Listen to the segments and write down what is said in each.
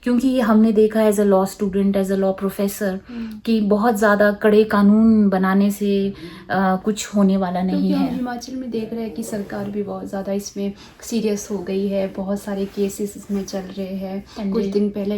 क्योंकि ये हमने देखा as a law student, as a law professor कि बहुत ज़्यादा कड़े कानून बनाने से कुछ होने वाला नहीं क्योंकि है। हम हिमाचल में देख रहे हैं कि सरकार भी बहुत ज़्यादा इसमें सीरियस हो गई है, बहुत सारे केसेस इसमें चल रहे हैं। कुछ दिन पहले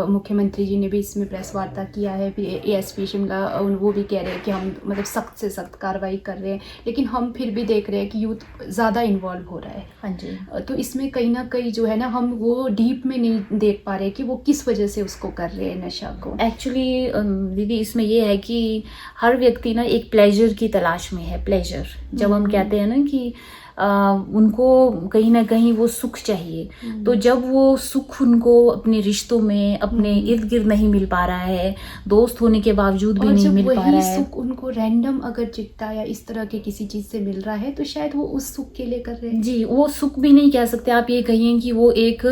मुख्यमंत्री जी ने भी इसमें प्रेस वार्ता किया है, फिर एएसपी शिमला वो भी कह रहे हैं कि हम मतलब सख्त से सख्त कार्रवाई कर रहे हैं, लेकिन हम फिर भी देख रहे हैं कि यूथ ज़्यादा इन्वॉल्व हो रहा है। हाँ जी। तो इसमें कहीं ना कहीं जो है ना, हम वो डीप में नहीं देख पा रहे कि वो किस वजह से उसको कर रहे हैं नशा को। एक्चुअली दीदी इसमें ये है कि हर व्यक्ति ना एक प्लेजर की तलाश में है। प्लेजर जब हम कहते हैं ना कि उनको कहीं ना कहीं वो सुख चाहिए, तो जब वो सुख उनको अपने रिश्तों में, अपने इर्द गिर्द नहीं मिल पा रहा है, दोस्त होने के बावजूद भी नहीं मिल पा रहा है, सुख उनको रैंडम अगर चिट्टा या इस तरह के किसी चीज से मिल रहा है, तो शायद वो उस सुख के लिए कर रहे हैं। जी, वो सुख भी नहीं कह सकते आप, ये कहिए कि वो एक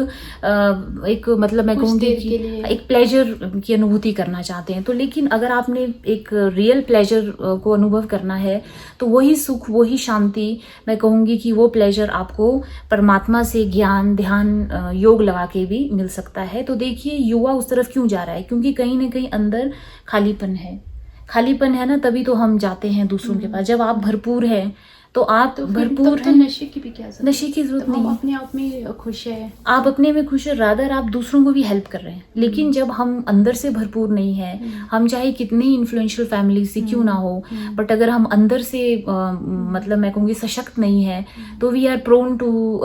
मतलब मैं कहूँगी कि एक प्लेजर की अनुभूति करना चाहते हैं। तो लेकिन अगर आपने एक रियल प्लेजर को अनुभव करना है, तो वही सुख, वही शांति, मैं कहूँगी कि वो प्लेजर आपको परमात्मा से ज्ञान, ध्यान, योग लगा के भी मिल सकता है। तो देखिए युवा उस तरफ क्यों जा रहा है, क्योंकि कहीं ना कहीं अंदर खालीपन है। खालीपन है ना, तभी तो हम जाते हैं दूसरों के पास। जब आप भरपूर हैं तो आप भरपूर हैं, नशे की भी क्या जरूरत? नशे की जरूरत नहीं, अपने आप में खुश है, आप अपने में खुश है, रादर आप दूसरों को भी हेल्प कर रहे हैं। लेकिन जब हम अंदर से भरपूर नहीं है, हम चाहे कितनी इन्फ्लुएंशियल फैमिली से क्यों ना हो, बट अगर हम अंदर से मतलब मैं कहूँगी सशक्त नहीं है, तो वी आर प्रोन टू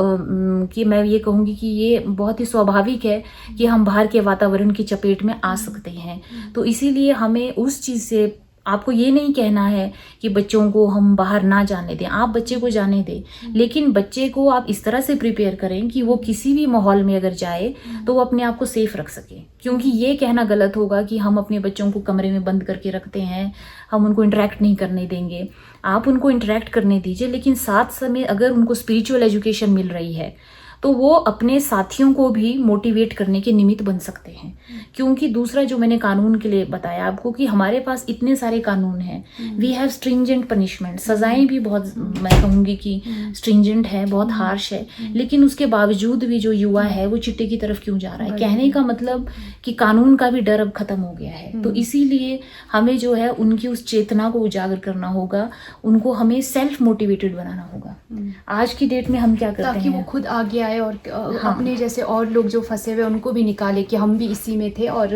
कि मैं ये कहूँगी कि ये बहुत ही स्वाभाविक है कि हम बाहर के वातावरण की चपेट में आ सकते हैं। तो इसीलिए हमें उस चीज़ से, आपको ये नहीं कहना है कि बच्चों को हम बाहर ना जाने दें, आप बच्चे को जाने दें, लेकिन बच्चे को आप इस तरह से प्रिपेयर करें कि वो किसी भी माहौल में अगर जाए तो वो अपने आप को सेफ रख सके। क्योंकि ये कहना गलत होगा कि हम अपने बच्चों को कमरे में बंद करके रखते हैं, हम उनको इंटरेक्ट नहीं करने देंगे। आप उनको इंटरेक्ट करने दीजिए, लेकिन साथ समय अगर उनको स्पिरिचुअल एजुकेशन मिल रही है तो वो अपने साथियों को भी मोटिवेट करने के निमित्त बन सकते हैं। क्योंकि दूसरा जो मैंने कानून के लिए बताया आपको कि हमारे पास इतने सारे कानून हैं, वी हैव स्ट्रिंजेंट पनिशमेंट, सजाएं भी बहुत, मैं कहूँगी कि स्ट्रिंजेंट है, बहुत हार्श है, लेकिन उसके बावजूद भी जो युवा है वो चिट्टे की तरफ क्यों जा रहा है? कहने का मतलब कि कानून का भी डर अब खत्म हो गया है। तो इसीलिए हमें जो है उनकी उस चेतना को उजागर करना होगा, उनको हमें सेल्फ मोटिवेटेड बनाना होगा। आज की डेट में हम क्या करते हैं, ताकि वो खुद आगे आए और अपने जैसे और लोग जो फंसे हुए उनको भी निकाले कि हम भी इसी में थे। और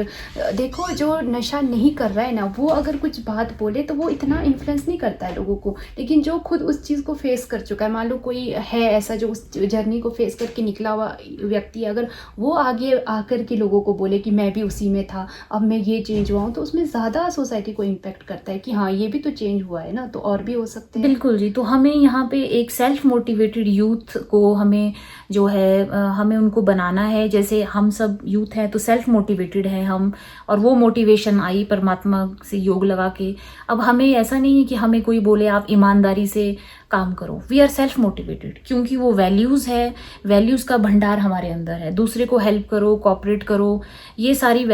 देखो, जो नशा नहीं कर रहा है ना, वो अगर कुछ बात बोले तो वो इतना इन्फ्लुएंस नहीं करता है लोगों को, लेकिन जो खुद उस चीज़ को फेस कर चुका है, मान लो कोई है ऐसा जो उस जर्नी को फेस करके निकला हुआ व्यक्ति, अगर वो आगे आकर के लोगों को बोले कि मैं भी उसी में था, अब मैं ये चेंज हुआ हूँ, तो उसमें ज़्यादा सोसाइटी को इम्पेक्ट करता है कि हाँ ये भी तो चेंज हुआ है ना, तो और भी हो सकते हैं। बिल्कुल जी। तो हमें यहाँ पे एक सेल्फ मोटिवेटेड यूथ को हमें जो है हमें उनको बनाना है। जैसे हम सब यूथ हैं तो सेल्फ मोटिवेटेड हैं हम, और वो मोटिवेशन आई परमात्मा से योग लगा के। अब हमें ऐसा नहीं है कि हमें कोई बोले आप ईमानदारी से काम करो, वी आर सेल्फ मोटिवेटेड, क्योंकि वो वैल्यूज़ है, वैल्यूज़ का भंडार हमारे अंदर है। दूसरे को हेल्प करो, कोऑपरेट करो, ये सारी